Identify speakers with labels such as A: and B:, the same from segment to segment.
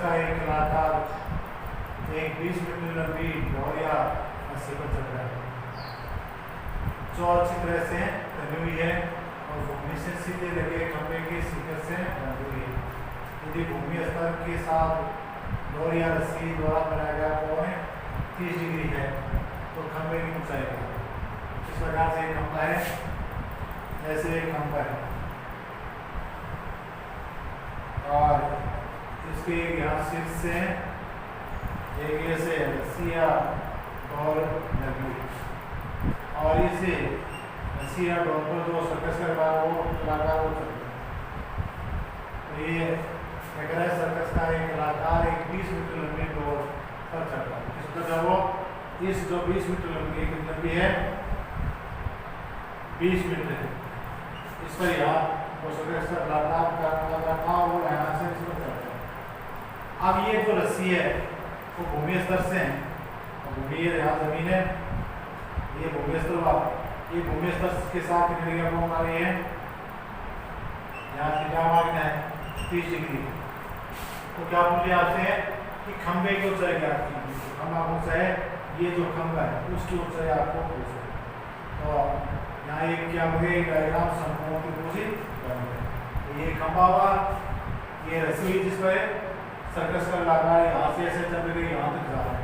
A: का एक कलाकार एक 20 मीटर लंबी डोरिया रस्सी पर चल रहा है जो अच्छी तरह से बनी हुई है और भूमि से सीधे लगे खंभे के शिखर से बनी हुई है। यदि भूमि स्तर के साथ डोरिया रस्सी द्वारा बनाया गया कोण 30 डिग्री है तो खंभे की ऊंचाई क्या है। इस प्रकार से एक खंभा है, ऐसे एक खंभा है और इसके यहाँ शीर्ष से एक ऐसे रस्सियाँ और लगी और इसे रस्सियाँ डोर पर जो सर्कस का वो कलाकार हो सकते तो ये सर्कस का एक कलाकार एक 20 मीटर लंबी डोर पर चढ़ता है। इस प्रकार वो इस जो 20 मीटर लंबी है 20 मीटर है इस पर यहाँ वो सर्कस का कलाकार था वो यहाँ से इस पर चढ़ता है। अब ये जो रस्सी है वो भूमि स्तर से है, भूमि यहाँ जमीन है, ये भूमि स्तर हुआ, ये भूमि स्तर के साथ कितने डिग्री कोण आ रही है, यहाँ थीटा मार्क है 30 डिग्री। तो क्या पूछे आपसे कि खंभे की ऊंचाई क्या कीजिए, खंभा कौन सा है, ये जो खंभा है उसकी ऊंचाई आपको पूछे। तो यहाँ एक क्या हो गया डायग्राम समकोण त्रिभुज तो ये खंभा हुआ, ये रस्सी जिस पर सर्कस का कलाकार यहाँ से ऐसे चल रही यहाँ तक जा रहा है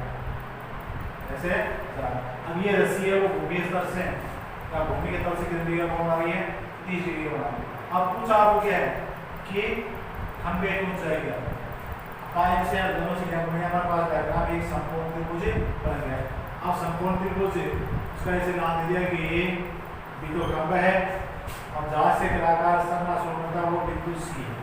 A: ऐसे जा रहा है। अब ये रस्सी है वो भूमि स्तर से या भूमि के तल से कितनी डिग्री कोण आ रही है 30 डिग्री बना रही है। अब पूछा आपको क्या है कि खंभे की ऊंचाई क्या है, टाइम से दोनों से क्या हमारे पास डायग्राम एक समकोण त्रिभुज बन गया है। अब समकोण त्रिभुज उसका ऐसे नाम दिया कि ये बिंदु खंभा है और जहाँ से कलाकार संरचना शुरू होता है वो बिंदु सी है।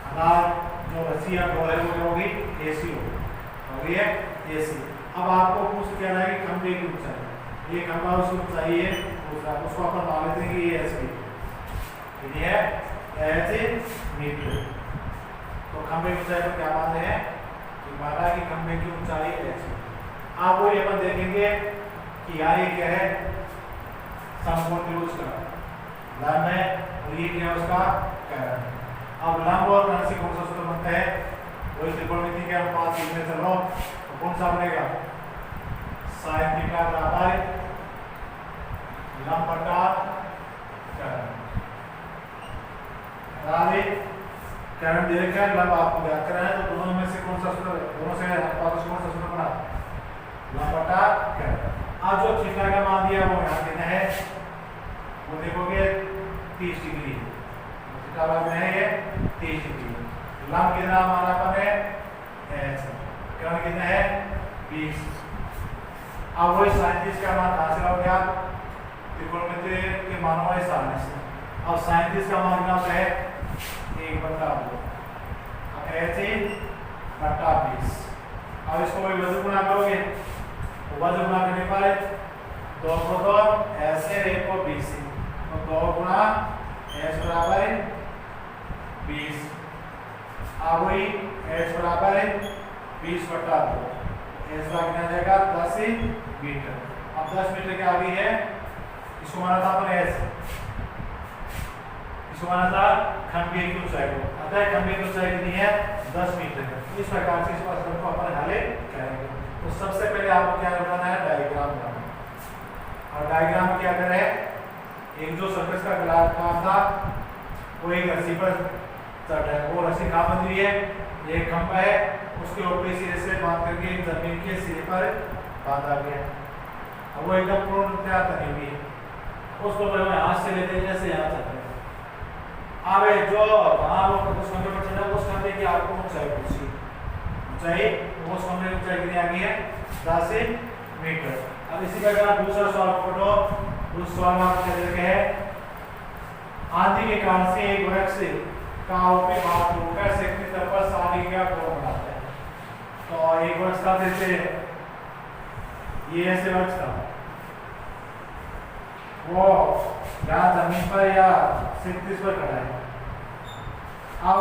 A: अनार जो रस्सी है वो होगी एसी होगी है एसी। अब आपको पूछ क्या रहा है कि खंभे की ऊंचाई, ये खंभा उसकी ऊंचाई है उसको अपन मान लेते हैं कि ये एसी है एच मीटर। तो खंभे की ऊंचाई को क्या मानते हैं कि माना कि खंभे की ऊंचाई एच। आप वो ये अपन देखेंगे कि यहाँ ये क्या है समकोण त्रिभुज का लंब है और ये क्या है उसका कर्ण है। अब लंब और कर्ण से कौन सा सूत्र बनता है, वही त्रिकोणमिति के अनुपात सीखने चलो तो कौन सा बनेगा sin थीटा बराबर लंब बटा कर्ण। कर्ण दे रखा है लंब आपको ज्ञात करना है तो दोनों में से कौन सा सूत्र, दोनों से अनुपात से कौन सा सूत्र बना लंब बटा कर्ण। अब जो थीटा का मान दिया वो यहाँ देना है वो देखोगे 30 डिग्री थीटा में है ये 30 डिग्री। लंब कितना हमारा अपन है h, कर्ण कितना है 20। अब वही 37 का मान हासिल हो गया त्रिकोणमिति के मानों के सामने से। अब 37 का मान कितना है 1/2 h बटा 20। अब इसको वही वजन गुणा करोगे तो वजन गुणा करने पर 2 को 2 ऐसे 1 को 20 तो 2 गुणा h बराबर 20। अब वही h बराबर 20/2 h का कितना जाएगा 10 मीटर। अब 10 मीटर के आगे है इसको माना था अपन h, इसको माना था खंभे की ऊंचाई को, अतः खंभे की ऊंचाई कितनी है 10 मीटर। इस प्रकार से इस प्रश्न को अपन हल करेंगे। तो सबसे पहले आपको क्या बनाना है डायग्राम बनाना और डायग्राम में क्या करें एक जो सर्कस का कलाकार था वो एक रस्सी पर चढ़ रहा है, वो रस्सी कहाँ बंधी हुई है एक खंभा है उसके ऊपरी सिरे से बांध करके जमीन के सिरे पर बांधा गया है। अब वो एकदम पूर्णतया तनी हुई है, उसको हाथ से लेते हैं जैसे यहाँ चल रहे हैं। अब जो वहाँ वो उस खंभे पर चढ़ा उस खंभे की आपको ऊंचाई पूछी, ऊंचाई उस खंभे की ऊंचाई कितनी आ गई है 10 मीटर। अब इसी प्रकार दूसरा सवाल पढ़ो। उस सवाल में आपको क्या दिया है आंधी के कारण से एक वृक्ष का ऊपरी भाग टूटकर सेक्टर तल पर 60 डिग्री का कोण बनाता है। तो एक वृक्ष था जैसे ये ऐसे वृक्ष था वो यहाँ जमीन पर या 37 पर खड़ा है। अब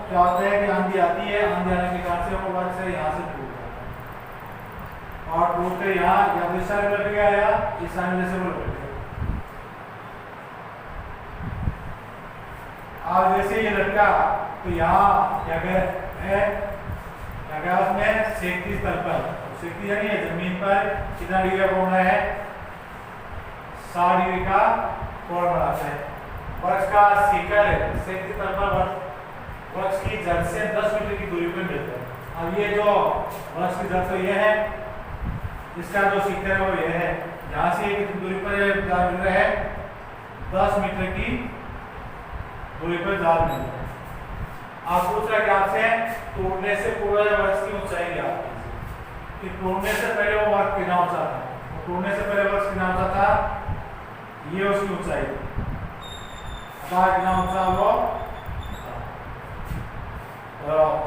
A: क्या होता है कि आंधी आती है, आंधी आने के कारण से वो वृक्ष यहाँ से टूट जाता है और टूट कर यहाँ या दिशा में लट गया या इस साइड में जैसे वो लट गया। अब जैसे ये लटका तो यहाँ क्या है उसमें क्षैतिज तल पर, क्षैतिज यानी जमीन पर कितना डिग्री का कोण है 60 डिग्री का कोण बनाता है। वृक्ष का शिखर क्षैतिज तल पर वृक्ष की जड़ से 10 मीटर की दूरी पर मिलता है। अब ये जो वृक्ष की जड़ तो ये है, इसका जो शिखर है वो ये है, यहाँ से कितनी दूरी पर मिल रहा है 10 मीटर की दूरी पर जाल मिल रहा है। आप पूछ रहे आपसे तोड़ने से पूर्व वृक्ष की ऊंचाई क्या कि तोड़ने से पहले वो वृक्ष कितना ऊंचा था, तोड़ने से पहले वृक्ष कितना ऊंचा था, ये उसकी ऊंचाई कितना ऊंचा वो।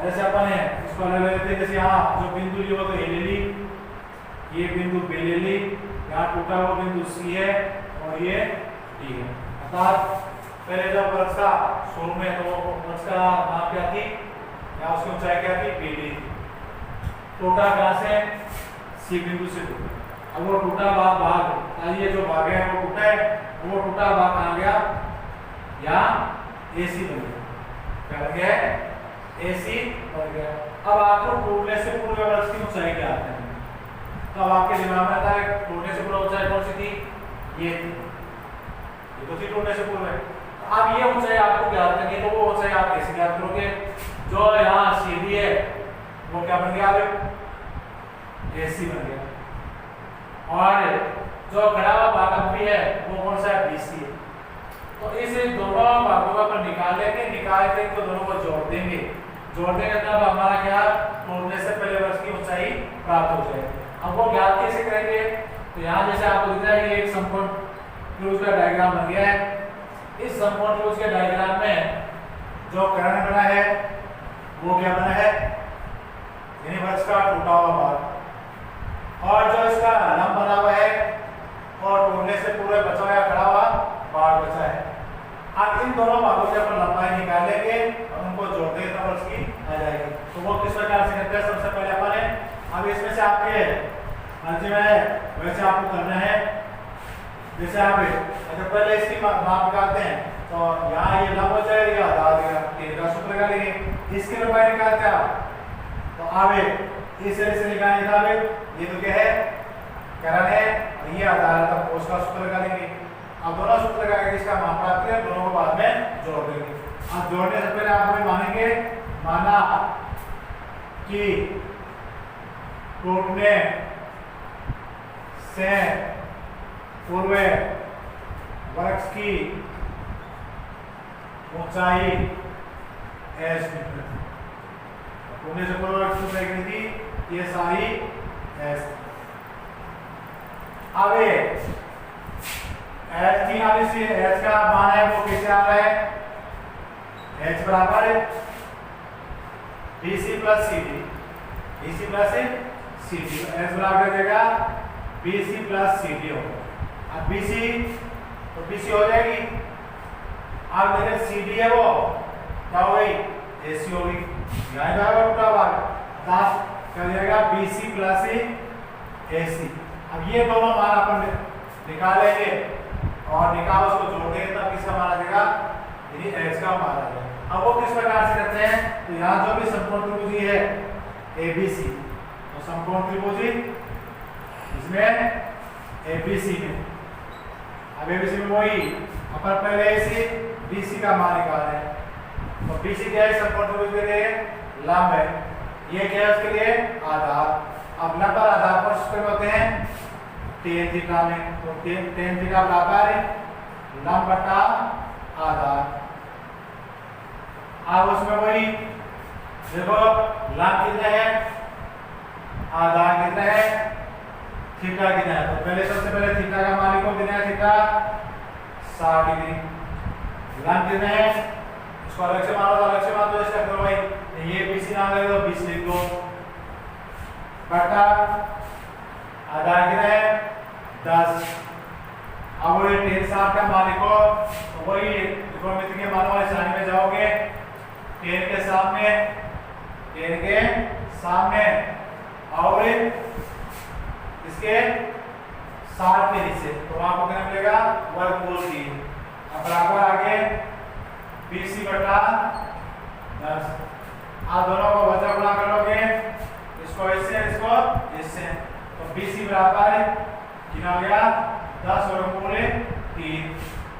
A: जैसे अपन है इसको अलग लेते हैं, जैसे यहाँ जो बिंदु ये वो तो ए ले ली, ये बिंदु बी ले ली, यहाँ टूटा हुआ बिंदु सी है और ये डी है। अर्थात पहले जब वृक्ष का शुरू में तो वृक्ष का नाम क्या थी या उसकी ऊंचाई क्या थी बी डी थी। टूटा कहाँ से सी बिंदु से टूटा। अब वो टूटा भाग ये जो भाग है वो टूटा है, वो टूटा भाग कहाँ गया या ए सी बन गया, क्या बन गया AC बन गया। अब आपको टूटने से पूर्व वृक्ष की ऊंचाई क्या आती है, तो अब आपके दिमाग में आता है टूटने से पूर्व ऊंचाई कौन सी थी, ये थी, ये तो थी टूटने से पूर्व। अब ये ऊंचाई आपको ज्ञात करनी है, तो वो ऊंचाई आप कैसे ज्ञात करोगे, जो यहाँ सीधी है वो क्या बन गया AC बन गया, और जो खड़ा हुआ भाग भी है वो कौन सा है BC है। तो इस दोनों भागों का अपन निकाल के तो दोनों को जोड़ देंगे तब हमारा क्या तोड़ने से पहले वृक्ष की ऊंचाई प्राप्त हो जाएगी। अब वो ज्ञात कैसे करेंगे, तो यहाँ जैसे आपको दिख रहा है ये एक समकोण त्रिभुज का डायग्राम बन गया है। इस समकोण त्रिभुज के डायग्राम में जो कर्ण बना है वो क्या बना है, यानी वृक्ष का टूटा हुआ भाग, और जो इसका लंब बना हुआ है और टूटने से पूरे बचा हुआ खड़ा हुआ भाग बचा है। अब इन दोनों भागों की अपन लंबाई निकालेंगे और उनको जोड़ देंगे तब उसकी आ जाएगी। तो वो किस प्रकार से करते हैं, सबसे पहले अपन अब इसमें से आपके मर्जी में है वैसे आपको करना है। जैसे आप अच्छा पहले इसकी माप निकालते हैं, तो यहाँ ये लंब हो जाएगा, ये आधार देगा, तेज का सूत्र लगा लेंगे, इसकी लंबाई निकालते हैं आप, तो आवे इस तरह से निकालने था। ये तो क्या है करण है, और ये आधार है, तो उसका सूत्र लगा लेंगे। अब दोनों सूत्र लगा के इसका मान प्राप्त करें, दोनों को बाद में जोड़ देंगे। अब जोड़ने से पहले आप हमें मानेंगे, माना कि टूटने से पूर्व वृक्ष की ऊंचाई S मीटर, टूटने से पूर्व वृक्ष की ऊंचाई कितनी थी, ये सारी S। अब H थी, अब इस H का मान है वो कैसे आ रहा है, H बराबर BC plus CD, BC plus CD, H बराबर हो जाएगा BC प्लस CD होगा। अब BC तो BC हो जाएगी, अब देखिए CD है वो क्या हो गई AC हो गई, यहाँ बराबर टूटा भाग, अर्थात क्या हो जाएगा BC प्लस AC। अब ये दोनों मान अपन निकालेंगे और निकाल उसको जोड़ देंगे तब किसका मान आ जाएगा, यानी H का मान आ जाएगा। अब वो किस प्रकार से करते हैं, तो यहाँ जो भी समकोण त्रिभुज है ABC, तो समकोण त्रिभुज इसमें ABC में, अब ABC में वही अपन पहले AC BC का मान निकाल रहे हैं, तो BC क्या है समकोण त्रिभुज के लिए लंब है, ये क्या है उसके लिए आधार। अब लंब और आधार पर सूत्र होते हैं tan थीटा में, तो tan थीटा बराबर लंब बटा आधार। अब उसमें वही देखो लंब कितना है, आधार कितना है, थीटा कितना है, तो पहले सबसे पहले थीटा का मान लिखो, कितना है थीटा 60 डिग्री, लंब कितना है इसको अलग से मानो, तो अलग से मान दो, इसका करो भाई ये BC नाम है तो 20 लिख दो, बटा आधार कितना है 10। अब ये tan 60 का मान लिखो, तो वही त्रिकोणमिति के मानों वाली सारणी में जाओगे, tan के सामने और इसके 60 के नीचे, तो आपको कितना मिलेगा वर्गमूल 3। अब बराबर आगे BC बटा 10। आप दोनों को बचा गुणा करोगे, इसको इससे, तो BC बराबर कितना हो गया 10 वर्गमूल 3।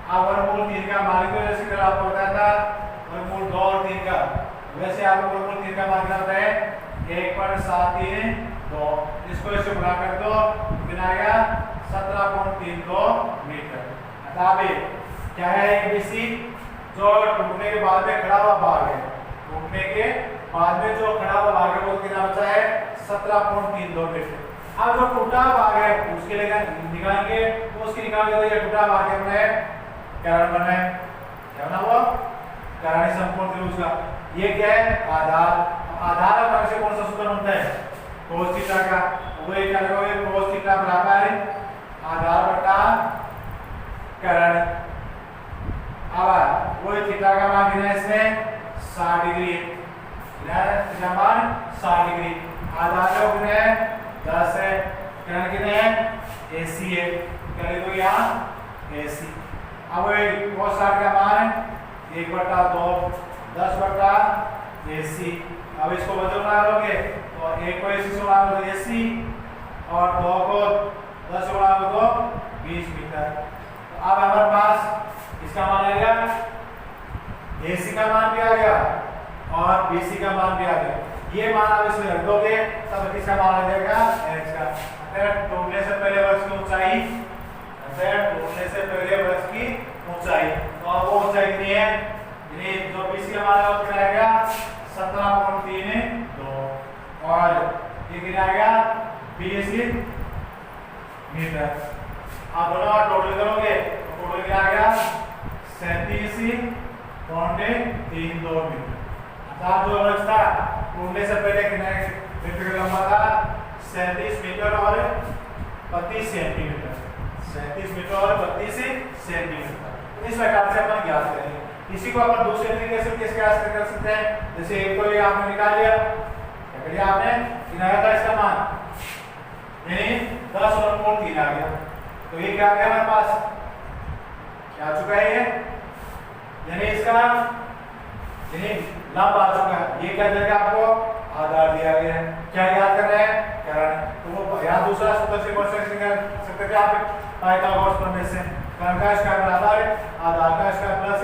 A: अब वर्गमूल 3 का मान को जैसे कल आपको बताया था वर्गमूल 2 और 3 का, वैसे आपको वर्गमूल 3 का मान कितना होता है 1.732। इसको इससे गुणा कर दो, कितना आएगा 17.32 मीटर। अतः क्या है ABC जो टूटने के बाद में खड़ा हुआ भाग है, टूटने के बाद में जो खड़ा हुआ भाग है वो कितना बचा है 17.32 मीटर। अब जो टूटा भाग है उसके लिए निकालेंगे, तो उसकी निकाल के ये टूटा भाग है कारण बना है, क्या बना हुआ कारणीय समकोण त्रिभुज का। ये क्या है आधार। आधार और से कौन सा सूत्र बनता है cos थीटा का, वो ये क्या लगाओगे cos थीटा बराबर आधार बटा करण। अब वो थीटा का मान कितना है इसमें 60 डिग्री, थीटा मान 60 डिग्री। आधार का कितना है 10 है, करण कितने हैं AC है, कर दो यहाँ AC। अब cos 60 का मान 1/2 10 AC। अब इसको बदलना लोगे तो 1 को AC से गुणा करो AC और 2 को 10 से गुणा करो तो 20 मीटर। तो अब हमारे पास इसका मान आ गया, AC का मान भी आ गया और BC का मान भी आ गया। ये मान आप इसमें रख दोगे तब इसका मान आ जाएगा h का। टूटने से पहले वृक्ष की ऊंचाई, टूटने से पहले वृक्ष की ऊंचाई, तो अब वो ऊंचाई कितनी है, यानी जो BC का मान है वो कितना आएगा 17.32 और ये कितना आएगा 20 मीटर। आप दोनों टोटल करोगे तो टोटल क्या आएगा 37.32 मीटर। अर्थात जो वृक्ष था टूटने से पहले कितना मीटर लंबा था 37 मीटर और 32 सेंटीमीटर, 37 मीटर और 32 सेंटीमीटर। इस प्रकार से अपन ज्ञात करेंगे। इसी को अपन दूसरे तरीके से कैसे ज्ञात कर सकते हैं, जैसे एक तो ये आपने निकाल लिया, आपने कितना था इसका मान यानी 10 वर्गमूल 3 आ गया, तो ये क्या आ गया हमारे पास, क्या आ चुका है ये, यानी इसका यानी लंब आ चुका है। ये क्या देगा आपको आधार दिया गया है। क्या याद कर रहे हैं करण, तो वो यहाँ दूसरा सूत्र से क्वेश्चन कर सकते थे आप पाइथागोरस प्रमेय से, करण का स्क्वायर बराबर आधार का स्क्वायर प्लस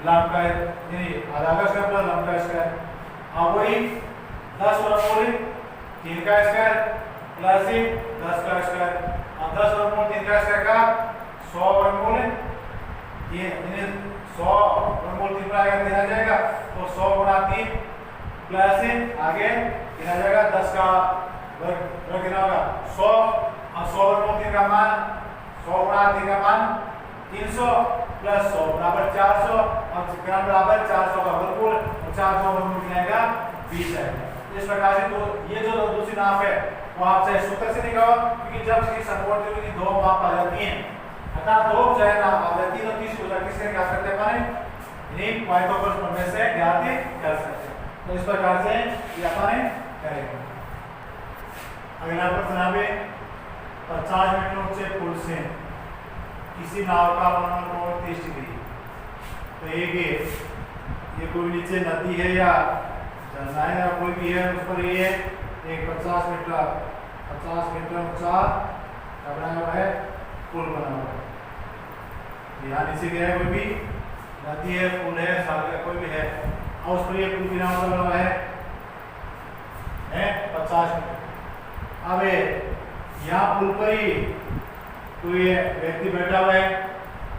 A: लंब का, यानी आधार का स्क्वायर प्लस लंब का स्क्वायर। अब वही 10 वर्गमूल 3 का स्क्वायर प्लस 10 का स्क्वायर, अब 10 वर्गमूल 3 का स्क्वायर का 100 वर्गमूल ये 100 वर्गमूल 3 पर आएगा कितना जाएगा, तो 100 गुणा 3 प्लस आगे कितना जाएगा 10 का वर्ग कितना होगा 100। अब 100 वर्गमूल 3 का मान 100 गुणा 3 का मान 300 प्लस 100 बराबर 400 और कितना बराबर 400 का वर्गमूल और 400 वर्गमूल कितना आएगा 20 आएगा। इस प्रकार से तो ये जो दूसरी नाप है वो आप चाहे सूत्र से निकालो, क्योंकि जब इसकी समकोण त्रिभुज की दो माप आ जाती हैं अर्थात दो चाहे नाप आ जाती है तो तीसरी बचा किससे क्या करते हैं अपन इन्हीं पाइथागोरस प्रमेय से ज्ञात कर सकते हैं। तो इस प्रकार से ये अपन करेंगे। अगला प्रश्न है 50 मीटर ऊंचे पुल से किसी नाव का अवनमन कोण 30 डिग्री। तो ये कोई नीचे नदी है या झरना है या कोई भी है उस पर ये एक 50 मीटर ऊंचा बना हुआ है पुल बना हुआ है। यहाँ नीचे गया है कोई भी नदी है पुल है सागर कोई भी है और उस पर ये पुल बना हुआ है 50 मीटर। अब यहाँ पुल पर ही कोई व्यक्ति बैठा हुआ है,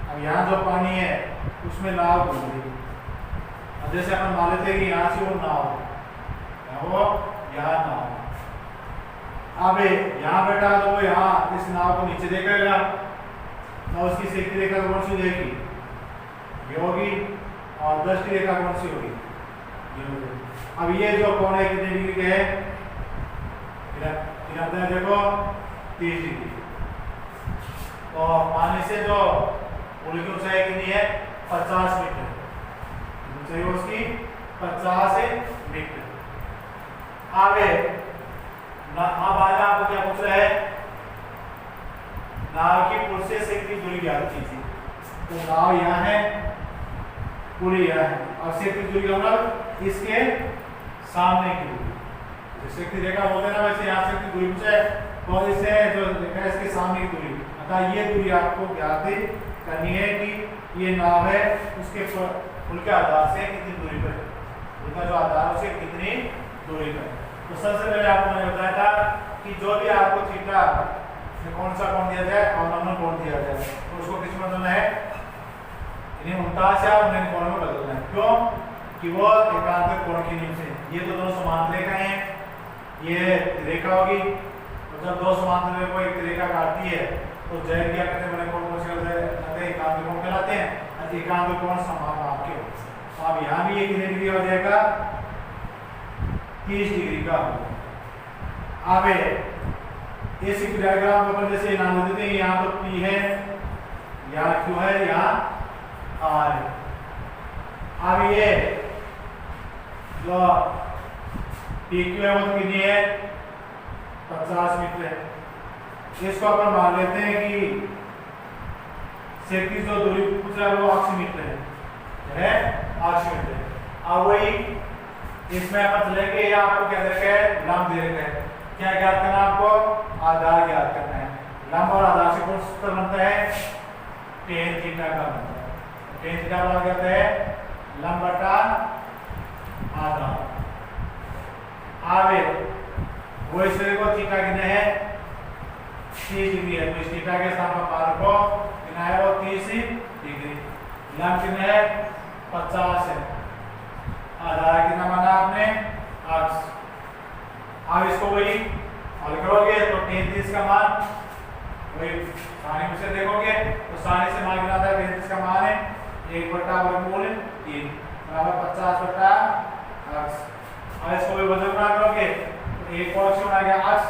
A: अब यहाँ जो पानी है उसमें नाव घूम रही है। अब जैसे अपन मान लेते हैं कि यहाँ से वो नाव यहाँ नाव, अब यहाँ बैठा तो वो यहाँ इस नाव को नीचे देखेगा और उसकी सेकती रेखा कौन सी देगी ये होगी और 10 की रेखा कौन सी होगी ये होगी। अब ये जो कोण है कितने डिग्री के है देखो 30 डिग्री। तो पानी से जो पुल की ऊंचाई कितनी है 50 मीटर, ऊंचाई उसकी 50 मीटर। आगे अब आज आपको क्या पूछ रहा है नाव की पुल से कितनी दूरी ज्ञात कीजिए। तो नाव यहाँ है पुल यहाँ है और से कितनी दूरी होगा इसके सामने की दूरी, जैसे कि रेखा बोलते हैं ना, वैसे यहाँ से की दूरी पूछे तो इससे जो रेखा है इसके सामने की दूरी, अतः ये दूरी आपको ज्ञात करनी है कि ये नाव है उसके पुल के आधार से कितनी दूरी पर है, उसका जो आधार है उसे कितनी दूरी पर है। तो सबसे पहले आपको मैंने बताया था कि जो भी आपको थीटा में कौन सा कोण दिया जाए और नॉर्मल कोण दिया जाए तो उसको किस में बदलना है, इन्हें 49 या 90 कोण में बदलना है। क्यों कि वो एकांतर कोण के नियम से, ये तो दोनों समांतर रेखाएं हैं, ये रेखा होगी तो जब दो समांतर रेखा को एक रेखा काटती है तो जय क्या करते बने कोण को से एकांतर कोण कहलाते हैं, एकांतर कोण समान माप के होते हैं। तो अब यहाँ भी ये कितने डिग्री हो जाएगा, 30 डिग्री का होगा। अब इस डायग्राम को अपन जैसे नाम देते हैं, यहाँ तो P है, यहाँ Q है, यहाँ R है। अब ये जो PQ है वो तो कितनी है, 50 मीटर है। इसको अपन मान लेते हैं कि सेट की जो दूरी पूछ रहा है वो 80 मीटर है 80 मीटर। अब वही इसमें अपन चलेंगे, या आपको क्या दे रखा है, लंब दे रखा है, क्या ज्ञात करना है आपको, आधार ज्ञात करना है। लंब और आधार से कौन सूत्र बनता है, tan थीटा का बनता है। tan थीटा बराबर क्या होता है, लंब बटा आधार। आगे वो इस को थीटा कितने है, 30 डिग्री है, तो इस थीटा के स्थान पर मान को कितना है वो 30 डिग्री। लंब कितने है, 50 है, आधार कितना माना आपने, 8। अब इसको वही हल करोगे तो 33 का मान वही सारणी में से देखोगे तो सारणी से मान कितना था, 33 का मान है 1 बटा वर्गमूल 3 बराबर 50 बटा 8। अब इसको भी बदल गुणा करोगे तो 1 और से गुणा गया 8,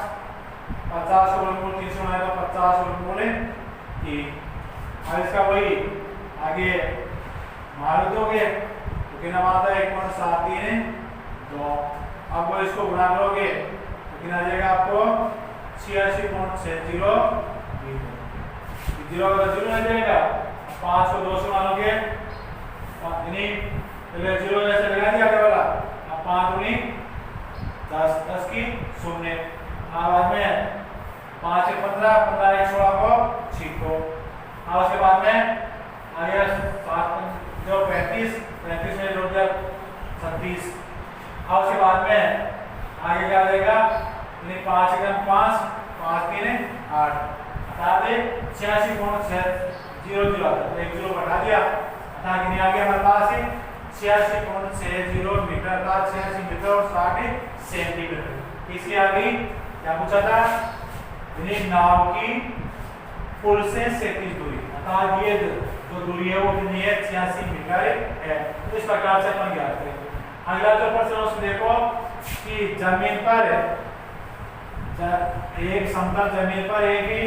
A: 50 को वर्गमूल 3 से गुणा तो 50 वर्गमूल 3। अब इसका वही आगे मान दोगे तो कितना आता है, 1.73 अब वो इसको गुणा करोगे तो कितना आ जाएगा आपको, 86.60 जीरो का जीरो आ जाएगा। 5 को 2 से मानोगे यानी पहले जीरो ऐसे लगा दिया आगे वाला, अब 5 दूनी 10, 10 की 0, बाद में 5 से 15, 15 एक 16 को छीको। अब उसके बाद में आगे 7 जो 35, 35 में जोड़ दिया 36। अब उसके बाद में आगे क्या आ जाएगा, 5 एकम 5, 5 3 8, हटा दे 86.60 आता है, एक जीरो बढ़ा दिया, अतः कितनी आ गया हमारे पास 86.60 मीटर का 86 मीटर और 60 सेंटीमीटर। इसके आगे क्या पूछा था, नाव की पुल से क्षैतिज दूरी, अतः ये जो दूरी है वो कितनी है, 86 मीटर है। तो इस प्रकार से अपन ज्ञात करेंगे। अगला जो प्रश्न उसमें देखो कि जमीन पर एक समतल जमीन पर एक ही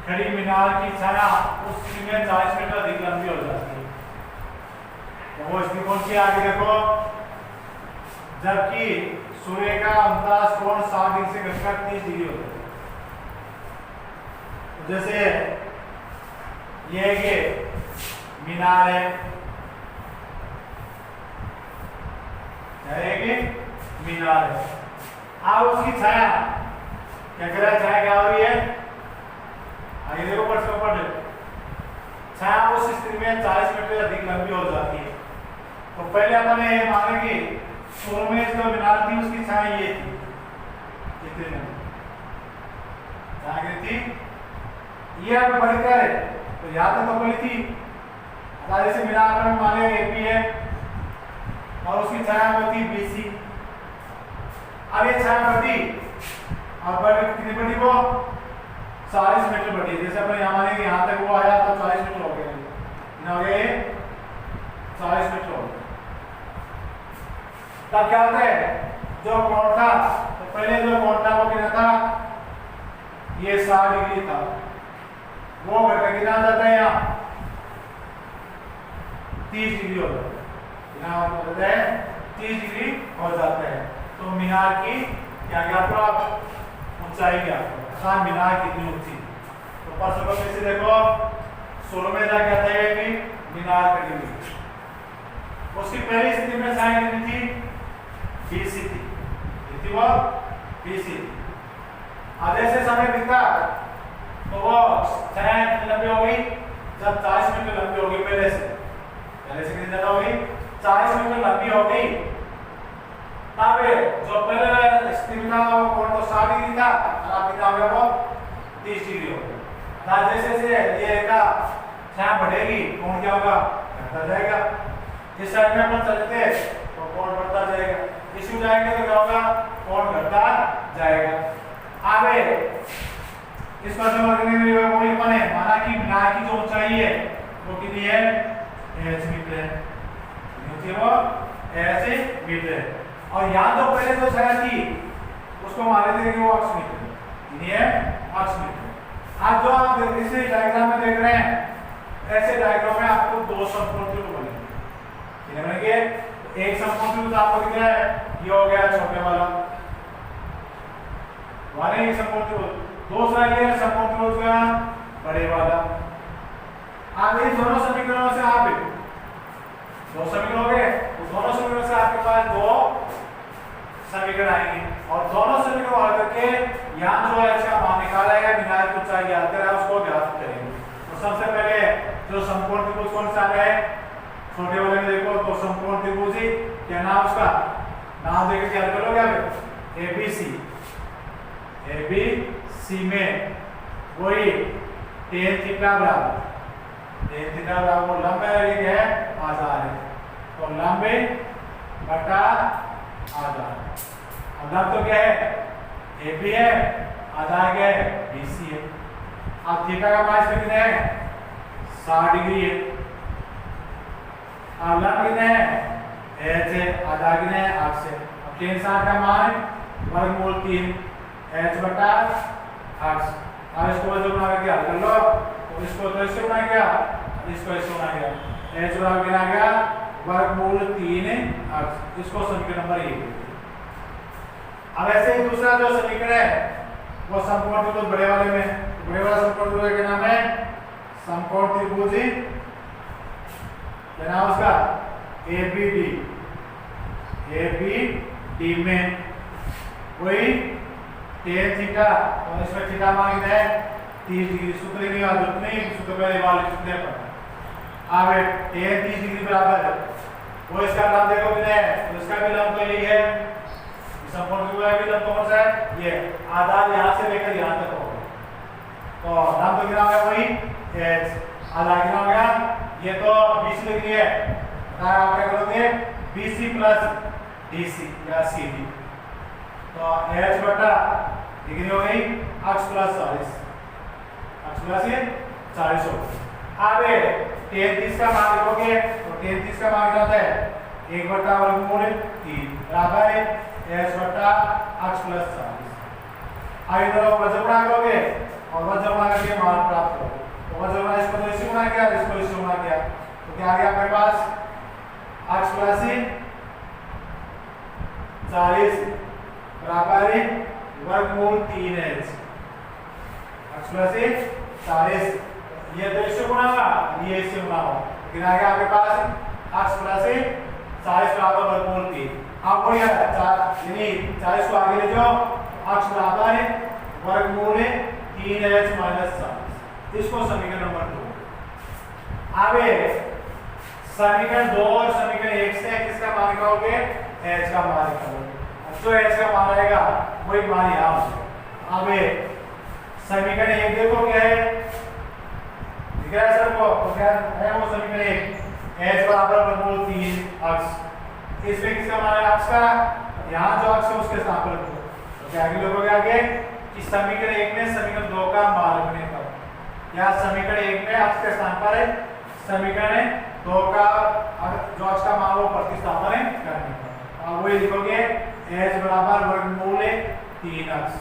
A: खड़ी मीनार की छाया उस स्थिति में 40 मीटर अधिक लंबी हो जाती है। तो वो स्थिति कौन सी, आगे देखो, जबकि सूर्य का अंतराश कोण 60 डिग्री से घटकर 30 डिग्री होता है। तो जैसे ये मीनार है, मीनार है, अब उसकी छाया क्या कर रहा है, छाया क्या हो रही है, आगे देखो प्रश्न पढ़, छाया उस स्थिति में 40 मीटर अधिक लंबी हो जाती है। तो पहले अपन ये माने कि शुरू में जो मीनार थी उसकी छाया ये थी, कितनी छाया थी, ये अब बढ़कर तो यहाँ तक तो बड़ी थी, जैसे मीनार पर माने एपी है और उसकी छाया होती BC। अब ये छाया बढ़ी और बढ़ कितनी बढ़ी, वो 40 मीटर बढ़ी। जैसे अपन यहाँ माने कि यहाँ तक वो आया तो 40 मीटर हो गया, कितना हो गया, 40 मीटर हो गया। तब क्या होता है, जो कोण था तो पहले जो कोण था वो कितना था, ये 60 डिग्री था, वो घटकर कितना आ जाता है, यहाँ 30 डिग्री हो जाता है, कितना होता है, 30 डिग्री हो जाता है। तो मीनार की क्या ज्ञात करो आप, ऊंचाई ज्ञात करो, मीनार कितनी ऊंची। तो प्रश्न को फिर से देखो, शुरू में क्या कहता है कि मीनार खड़ी हुई, उसकी पहली स्थिति में साइन कितनी थी? BC थी, कितनी वो? BC। अब जैसे समय बीता तो वो साइन कितनी लंबी हो गई? जब 40 मीटर लंबी हो गई पहले से कितनी ज्यादा हो गई? 40 मीटर लंबी हो गई। तब जो पहले स्थिति था वो कोण तो 60 डिग्री था और अब कितना हो गया? वो 30 डिग्री हो गया। जैसे जैसे ये रेखा छाया बढ़ेगी कोण क्या होगा? घटता जाएगा। इस साइड में अपन चलते तो कोण बढ़ता जाएगा, इस में जाएंगे तो क्या होगा? कोण घटता जाएगा। आगे इस प्रश्न वर्ग में वही बने माना कि मीनार की जो ऊंचाई है वो कितनी है? h मीटर है, नीचे वो h मीटर है। और यहाँ तो पहले जो छाया थी उसको मान लेते हैं कि वो अक्ष मीटर है, कितनी है? अक्ष मीटर। आज जो आप इस डायग्राम में देख रहे हैं, ऐसे डायग्राम में आपको दो समकोण त्रिभुज बनेंगे। कितने बनेंगे? एक समकोण त्रिभुज आपको दिख रहा है, ये हो गया छोटे वाला वाले ये समकोण त्रिभुज, दूसरा ये समकोण त्रिभुज का बड़े वाला। अब इन दोनों समीकरणों से आप दो समीकरण हो गए, तो दोनों समीकरणों से आपके पास दो समीकरण आएंगे और दोनों समीकरण हल करके यहाँ जो है इसका मान निकाला है, मीनार की ऊंचाई ज्ञात करें, उसको ज्ञात करेंगे। तो सबसे पहले जो समकोण त्रिभुज कौन सा है? छोटे वाले में देखो तो समकोण त्रिभुज क्या नाम उसका? नाम देकर क्या कर लोगे आप? ABC में वही tan थीटा बराबर वो लंब है आधार है, तो लंब बटा आधार। अब लंब तो क्या है? AB है, आधार क्या है? BC है। अब थीटा का मान इसमें कितना है? 60 डिग्री है। अब लंब कितना है? h है, आधार कितना है? 8 से। अब tan 60 का मान वर्गमूल 3 h बटा 8। अब इसको जो बना के हल कर लो, तो इसको तो इससे बना गया, इसको इससे बना गया, h बराबर कितना आ गया? वर्गमूल 3 8। इसको समीकरण नंबर 1। अब ऐसे ही दूसरा जो समीकरण है वो समकोण त्रिभुज बड़े वाले में, बड़े वाला समकोण त्रिभुज का नाम है समकोण त्रिभुज, क्या नाम उसका? ABD में वही tan थीटा, और इसमें थीटा मान कितना है? 30 डिग्री। सूत्र नहीं याद नहीं, सूत्र पहले वाले सूत्र पर अब tan 30 डिग्री बराबर वो इसका नाम देखो कितना है? तो इसका भी लंब तो यही है, समकोण त्रिभुज का भी लंब कौन सा है? ये आधार यहाँ से लेकर यहाँ तक होगा, तो लंब तो कितना होगा? वही h। आधार कितना हो गया? ये तो 20 डिग्री है, आप क्या करोगे? BC प्लस DC या CD, तो h बटा डिग्री हो गई अक्ष प्लस 40, अक्ष प्लस 40 हो। अब tan 30 का मान लिखोगे तो tan 30 का मान क्या होता है? 1 बटा वर्गमूल 3 बराबर है h बटा अक्ष प्लस 40। अब इधर वज्र गुणा करोगे और वज्र गुणा करके मान प्राप्त करोगे, तो वज्र गुणा इसको तो इसी गुणा किया, इसको इसी गुणा किया, तो क्या आ गया आपके पास? अक्ष प्लस 40 बराबर वर्गमूल 3h। अक्ष प्लस 40, ये तो इससे गुणा होगा, ये इससे गुणा होगा, लेकिन आ गया आपके पास अक्ष प्लस 40 बराबर वर्गमूल 3। अब बढ़िया यानी 40 को आगे ले जाओ, अक्ष बराबर वर्गमूल 3h माइनस 40। इसको समीकरण नंबर 2। अब समीकरण 2 और समीकरण 1 से किसका मान निकालोगे? h का मान निकालोगे। जो h का मान आएगा वही मान यहाँ होगा। अब समीकरण 1 देखो क्या है? दिख रहा है सबको? तो क्या है वो समीकरण 1? h बराबर वर्गमूल 3 अक्ष, इसमें किसका मान है? अक्ष का, यहाँ जो अक्ष है उसके स्थान पर रखो, तो क्या आगे लिखोगे आगे कि समीकरण 1 में समीकरण 2 का मान रखने पर, यहाँ समीकरण 1 में अक्ष के स्थान पर है, समीकरण 2 का जो अक्ष का मान वो प्रतिस्थापन करने पर, अब वही लिखोगे h बराबर वर्गमूल 3 अक्ष।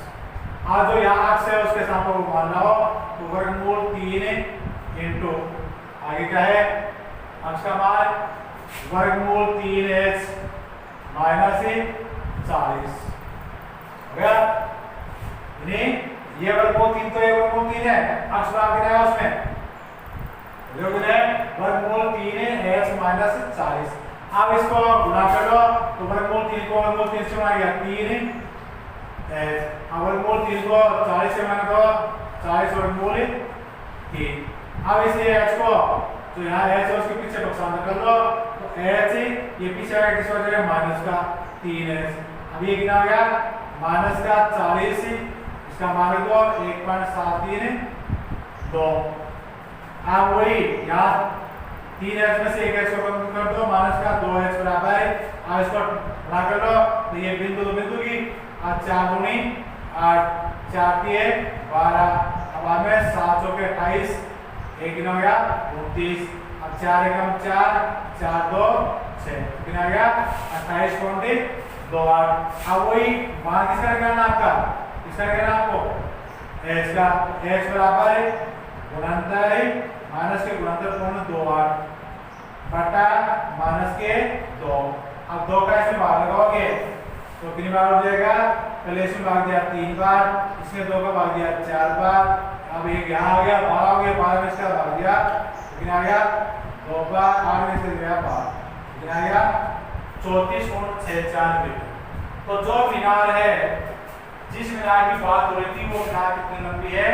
A: आज जो यहाँ अक्ष है उसके स्थान पर वो मान लाओ, तो वर्गमूल 3 इंटू आगे क्या है? अक्ष का मान वर्गमूल 3h माइनस 40 हो गया। ये वर्गमूल 3 तो ये वर्गमूल 3 है, अक्ष बराबर क्या है उसमें? वर्गमूल 3h माइनस 40। अब इसको गुणा कर लो तो वर्गमूल 3 को वर्गमूल 3 से बना गया 3 अब वर्गमूल 3 को 40 से बना तो 40 वर्गमूल 3। अब इसे h को तो यहाँ h है उसके पीछे नुकसान कर लो तो h ये पीछे आएगा किस वजह माइनस का 3h। अब ये कितना आ गया माइनस का 40 इसका मान दो 1.732। अब वही यहाँ 3h में से 1h को कम कर दो माइनस का 2h बराबर है। अब इसको बना कर लो तो ये बिंदु तो बिंदु की 4 दूनी 8 4 3 12। अब हमें 7 चौके 28 एक कितना हो गया 29। अब 4 एकम 4 4 2 6 कितना आ गया 28 पॉइंट 28। अब वही मान किसका निकालना आपका किसका निकालना आपको h का h बराबर है गुणनफल है माइनस के गुणनफल पूर्ण 28 बटा माइनस के 2। अब 2 का इसमें भाग लगाओगे तो कितनी बार हो जाएगा पहले इसमें भाग दिया 3 बार इसमें 2 का भाग दिया 4 बार। अब एक यहाँ आ गया 12 हो गया 12 में इसका भाग दिया कितना आ गया 2 बार 8 में से गया 12 कितना आ गया 34.64 मीटर। तो जो मीनार है जिस मीनार की बात हो रही थी वो मीनार कितनी लंबी है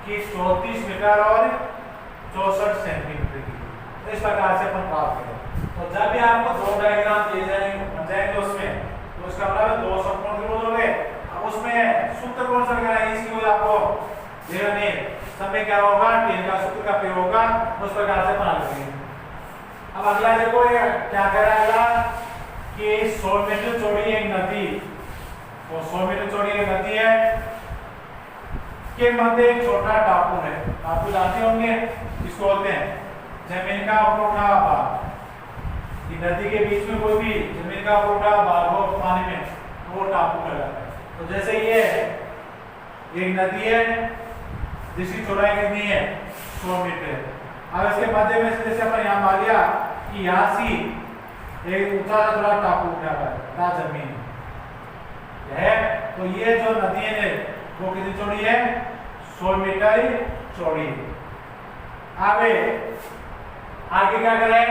A: कि 34 मीटर और 64 सेंटीमीटर की। तो इस प्रकार से अपन प्राप्त करें। तो जब भी आपको दो डायग्राम दिए जाएंगे उसमें तो उसका मतलब दो समकोण त्रिभुज हो गए। अब उसमें सूत्र कौन सा लगाना है इसकी वजह आपको देना नहीं समय क्या होगा टेन का सूत्र का प्रयोग होगा उस प्रकार से बना लेंगे। अब अगला देखो ये क्या कह रहा है कि 100 मीटर चौड़ी एक नदी तो 100 मीटर चौड़ी एक नदी है के मध्य एक छोटा टापू है। टापू जानते होंगे इसको बोलते हैं जमीन का ऊपर उठा भाग। नदी के बीच में कोई भी जमीन का ऊपर उठा भाग हो पानी में तो वो टापू कहलाता है। तो जैसे ये एक नदी है जिसकी चौड़ाई कितनी है 100 मीटर। अब इसके मध्य में से जैसे अपन यहाँ मान लिया कि यहाँ से एक ऊंचा थोड़ा टापू उठा है जमीन है। तो ये जो नदी है वो कितनी चौड़ी है 100 मीटर चौड़ी। आगे आगे क्या करें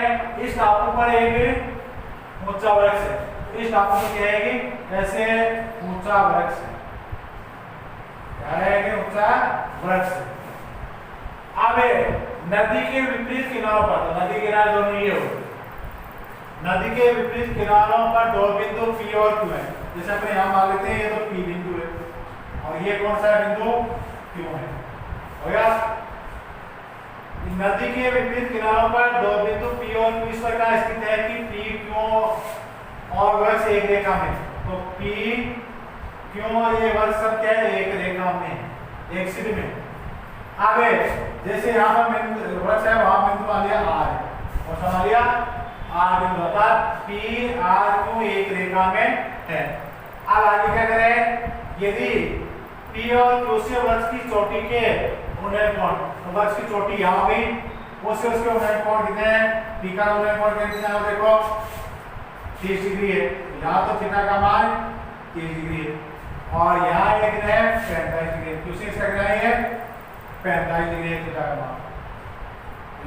A: इस टापू पर एक ऊंचा वृक्ष है। इस टापू में क्या है कि ऐसे ऊंचा वृक्ष है क्या है कि ऊंचा वृक्ष। अब नदी के विपरीत किनारों पर तो नदी किनारे दोनों ये हो नदी के विपरीत किनारों पर दो बिंदु P और Q है। जैसे अपने यहाँ मान लेते हैं ये तो P बिंदु है और ये कौन सा बिंदु Q है हो गया। नदी के विपरीत किनारों पर दो बिंदु P और Q इस प्रकार स्थित है कि P Q और वृक्ष एक रेखा में। तो P Q और ये वृक्ष सब क्या है एक रेखा में एक सिर में। आगे जैसे यहाँ पर वृक्ष है वहां बिंदु मान लिया R और समझ लिया R बिंदु अर्थात P R Q एक रेखा में है। अब आगे क्या करें यदि P और Q से वृक्ष की चोटी के उन्नयन कोण तो वृक्ष की चोटी यहाँ गई उससे उसके उन्नयन कोण कितने हैं P का उन्नयन कोण कितना है देखो 30 डिग्री है। यहाँ तो थीटा का मान 30 डिग्री है और यहाँ ये कितना है 45 डिग्री। Q से इसका कितना है 45 डिग्री है थीटा का मान।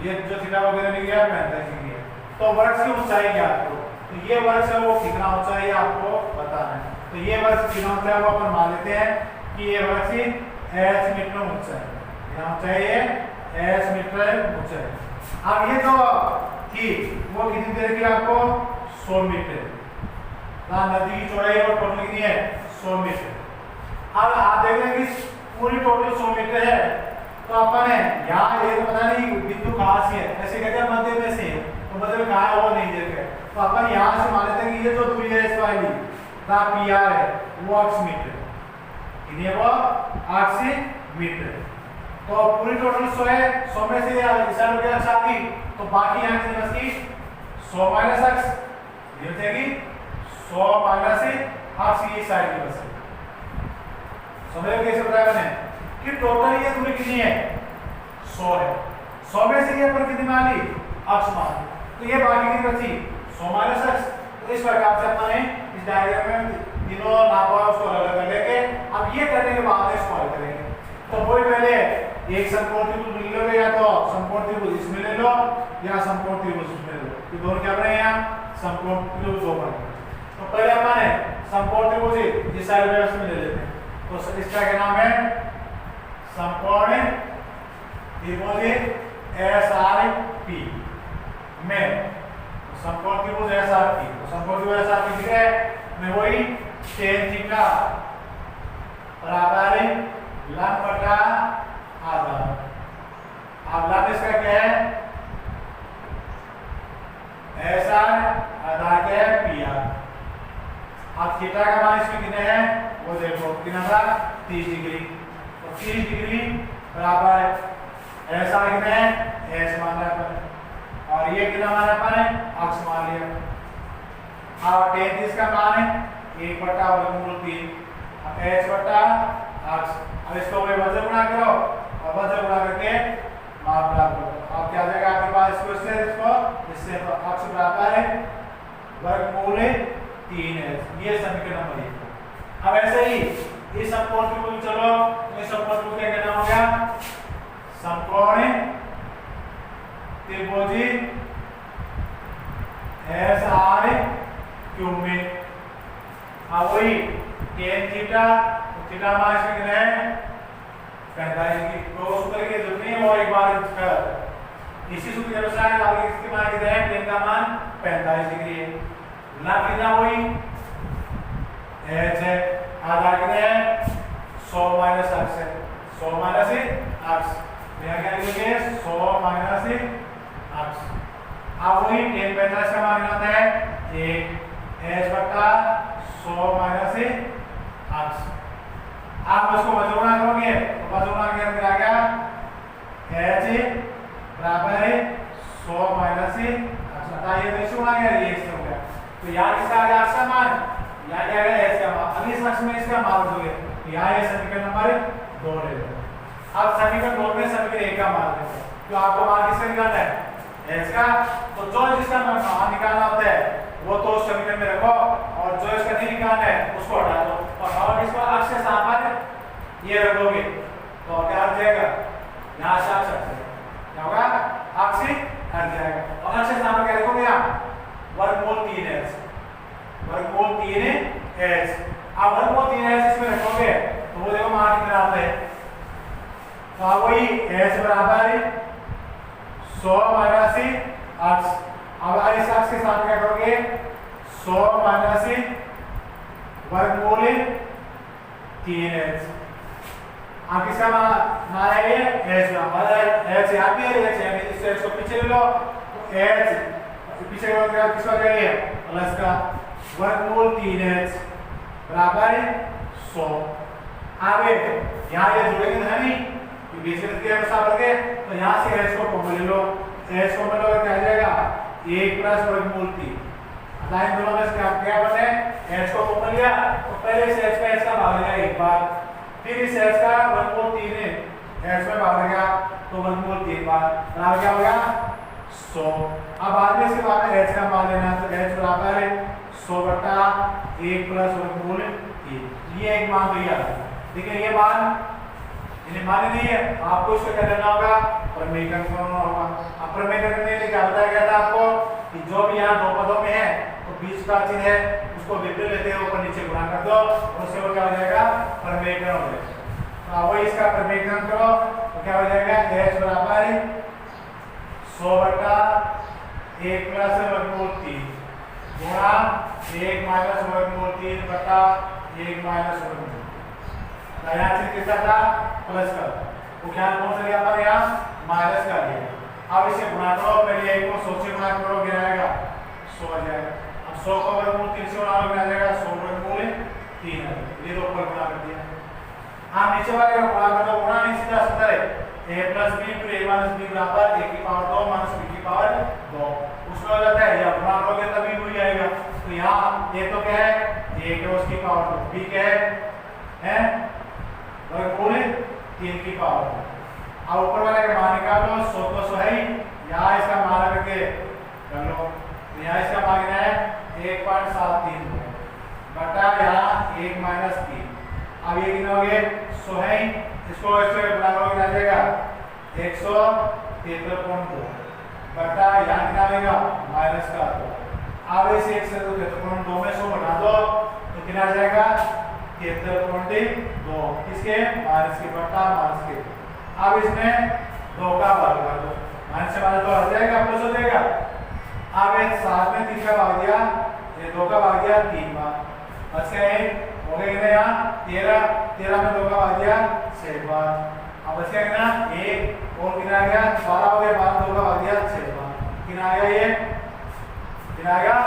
A: ये जो थीटा वगैरह मिल गया 45 डिग्री है। तो वृक्ष की ऊंचाई क्या आपको तो ये वृक्ष है वो कितना ऊंचाई है आपको बताना है। तो ये वृक्ष कितना ऊंचा है वो अपन मान लेते हैं कि ये वृक्ष h मीटर ऊंचा है। कितना ऊंचाई है h मीटर ऊंचा है। अब ये जो थी वो कितनी देर की आपको 100 मीटर। नदी की चौड़ाई और टोटल कितनी है 100 मीटर। अब आप देख रहे हैं कि पूरी टोटल 100 मीटर है तो अपन है यहाँ ये तो पता नहीं बिंदु कहाँ से है ऐसे कहते हैं मध्य में से तो मध्य में कहाँ है वो नहीं देते। तो अपन यहाँ से मान लेते हैं कि ये जो दूरी है इस वाली PR है वो 8 मीटर कितनी है वो 8 मीटर। तो पूरी टोटल 100 है 100 में से इशारा हो गया अच्छा की तो बाकी यहाँ कितनी बचती 100 माइनस x ये बचेगी 100 माइनस x की साइड की बचेगी। समझ रहे कैसे बताया मैंने कि टोटल ये दूरी कितनी है 100 है। 100 में से ये अपन कितनी मान ली x मान ली तो ये बाकी कितनी बची 100 माइनस x। तो इस प्रकार से अपन इस डायग्राम में तीनों नापा उसको अलग कर लेंगे। अब ये करने के बाद इसको हल करेंगे। तो कोई पहले एक समकोण त्रिभुज ले लो या तो समकोण त्रिभुज इसमें ले लो या समकोण त्रिभुज इसमें ले लो। ये दोनों क्या बने यहाँ समकोण त्रिभुज दो बने। तो पहले अपन समकोण त्रिभुज इस साइड में उसमें ले लेते हैं। तो इसका क्या नाम है समकोण त्रिभुज SRP में समकोण त्रिभुज SRP। तो समकोण त्रिभुज SRP ठीक है मैं वही tan थीटा बराबर लंब बटा आधार। अब लंब इसका क्या है SR आधार क्या है PR। अब थीटा का मान इसमें कितने हैं वो देखो कितना था 30 डिग्री। तो 30 डिग्री बराबर SR कितने हैं S मान रहा है और ये कितना मान अपन है अक्ष मान लिया। और 33 का मान है 1 बटा वर्गमूल 3 अब H बटा अक्ष। अब इसको वज्र गुणा करो और वज्र गुणा करके माप प्राप्त करो। अब क्या आ जाएगा आपके पास इसको इससे तो अक्ष बराबर है वर्गमूल 3h। ये समीकरण नंबर 1। अब ऐसे ही इस समकोण त्रिभुज चलो इस समकोण त्रिभुज का क्या नाम हो गया समकोण त्रिभुज SRQ में। हाँ वही tan थीटा थीटा मान इसमें कितना है 45 डिग्री। तो सूत्र की जरूरत नहीं है वो एक बार कर इसी सूत्र के अनुसार आगे इसके मान कितना है tan का मान 45 डिग्री है। लंब कितना वही h है आधार कितना है 100 माइनस अक्ष है 100 माइनस अक्ष। यहाँ क्या लिखेंगे 100 माइनस अक्ष। अब वही tan 45 का मान आता है 1 h बटा 100 माइनस अक्ष। आप उसको वज्र गुणा करोगे तो वज्र गुणा करके आ गया h बराबर है 100 माइनस अक्ष। ये तो इससे गुणा किया ये इससे हो गया। तो यहाँ किसका आ गया अक्ष का मान यहाँ क्या है h का मान। अब इस अक्ष में इसका मान दोगे तो यहाँ ये समीकरण नंबर 2 ले लो। अब समीकरण 2 में समीकरण 1 का मान लेते हैं। तो आपको मान किसका निकालना है h का। तो जो जिसका मान निकालना होता है वो तो उस समीकरण में रखो और जो इसका नहीं निकालना है उसको हटा दो और इसको अक्ष के सामने ये रखोगे तो क्या आ जाएगा यहाँ से अक्ष हट जाएगा। क्या होगा अक्ष हट जाएगा और अक्ष के सामने क्या रखोगे यहाँ वर्गमूल 3h वर्गमूल 3h। अब वर्गमूल 3h इसमें रखोगे तो वो देखो मान कितना आता है। तो अब वही h बराबर 100 माइनस अक्ष। अब इस अक्ष के साथ क्या करोगे 100 माइनस वर्गमूल 3h। अब किसका मान है ये h का h यहाँ पे है h है इस h को पीछे ले लो तो h पीछे किसका जाएगा प्लस का वर्गमूल 3h बराबर 100। आगे यहाँ ये जुड़ेंगे है नहीं बीच में के अनुसार बढ़ तो यहाँ से h को कॉमन ले लो h को कॉमन लो क्या आ जाएगा 1 प्लस वर्गमूल 3। लाइन दोनों में क्या बने h को कॉमन लिया तो पहले इस h का भाग लेगा एक बार फिर इस h का वर्गमूल 3 है h में भाग लेगा तो वर्गमूल 3 बार बराबर क्या होगा 100। अब बाद में इसके बाद h का मान लेना तो h बराबर है 100 बटा 1 प्लस वर्गमूल 3। ये एक मान दिया लेकिन ये मान इन्हें माने नहीं है आपको इसको क्या करना होगा प्रमेयकरण करना होगा। अब प्रमेयकरण करने के लिए क्या बताया गया था आपको कि जो भी यहाँ दो पदों में है तो बीच का चिन्ह है उसको विपरीत लेते हुए ऊपर नीचे गुणा कर दो और उससे वो क्या हो जाएगा प्रमेयकरण हो जाएगा। तो वही इसका प्रमेयकरण करो तो क्या हो जाएगा h बराबर 100 बटा 1 प्लस वर्गमूल 3 गुणा 1 माइनस वर्गमूल 3 बटा 1 माइनस वर्गमूल। यहाँ चिन्ह किसका था प्लस का वो क्या कौन सा लिया था यहाँ माइनस का लिया। अब इसे गुणा करो पहले 1 को 100 से गुणा करो क्या आएगा 100 आ जाएगा। अब 100 का वर्गमूल 3 से गुणा करो क्या आ जाएगा 100 वर्गमूल 3 आ जाएगा। ये दो ऊपर गुणा कर दिया। हाँ नीचे वाले का गुणा कर दो गुणा नहीं सीधा सूत्र है a प्लस b फिर a माइनस b बराबर a की पावर 2 माइनस b की पावर 2। उसमें हो जाता है या गुणा करोगे तभी वही आएगा। तो यहाँ a तो क्या है a के उसकी पावर 2 b क्या है वर्गमूल 3 की पावर 2। अब ऊपर वाले का मान निकाल लो 100 तो 100 है ही यहाँ इसका मान करके कर लो। तो यहाँ इसका मान कितना है 1.73 बटा यहाँ 1 माइनस 3। अब ये कितना हो गया 100 है ही इसको इससे गुणा करोगे क्या आ जाएगा 173.2 बटा यहाँ कितना आएगा माइनस का 2। अब इस एक से तो क्षेत्रफल 2 में 100 घटा दो तो कितना आ जाएगा 73.2 किसके माइनस के बटा माइनस के। अब इसमें 2 का वर्ग कर दो माइनस से माइनस 2 हट जाएगा प्लस हो जाएगा। अब एक 7 में 3 का भाग दिया ये 2 का भाग दिया 3 बार बच गया 1 हो गया कितना यहाँ 13 में 2 का भाग दिया 6 बार। अब बच गया कितना 1 और कितना आ गया 12 हो गया 12 में 2 का भाग दिया 6 बार कितना आ गया ये कितना आ गया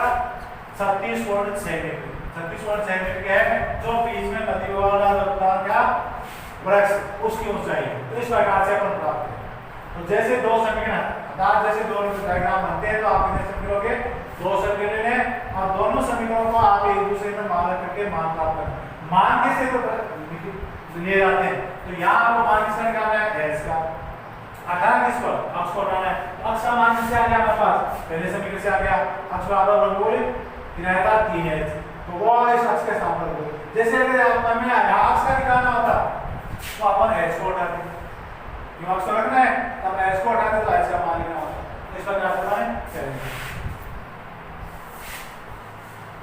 A: 36.6 मीटर। 36.6 मीटर क्या है जो बीच में नदी वाला क्या वृक्ष उसकी ऊंचाई है। तो इस प्रकार से अपन प्राप्त करें। तो जैसे दो समीकरण अर्थात जैसे दो डायग्राम बनते हैं तो आप इन्हें समीकरणों दो समीकरण लें और दोनों समीकरणों को आप एक दूसरे में मान रख करके मान प्राप्त करें। मान कैसे तो लिए जाते हैं तो यहाँ आपको मान किसका निकालना है एस का 18 किस पर अक्ष को हटाना है। अक्ष का मान किससे आ गया हमारे पास पहले समीकरण से आ गया अक्ष का आधा वर्ग बोले कितना था 3h तो वो इस अक्ष के सामने रखो। जैसे अगर हमें यहाँ अक्ष का निकालना होता तो अपन एस को हटा दें क्यों अक्ष को रखना है तब एस को हटा दे तो एस का मान लेना होता। इस प्रकार से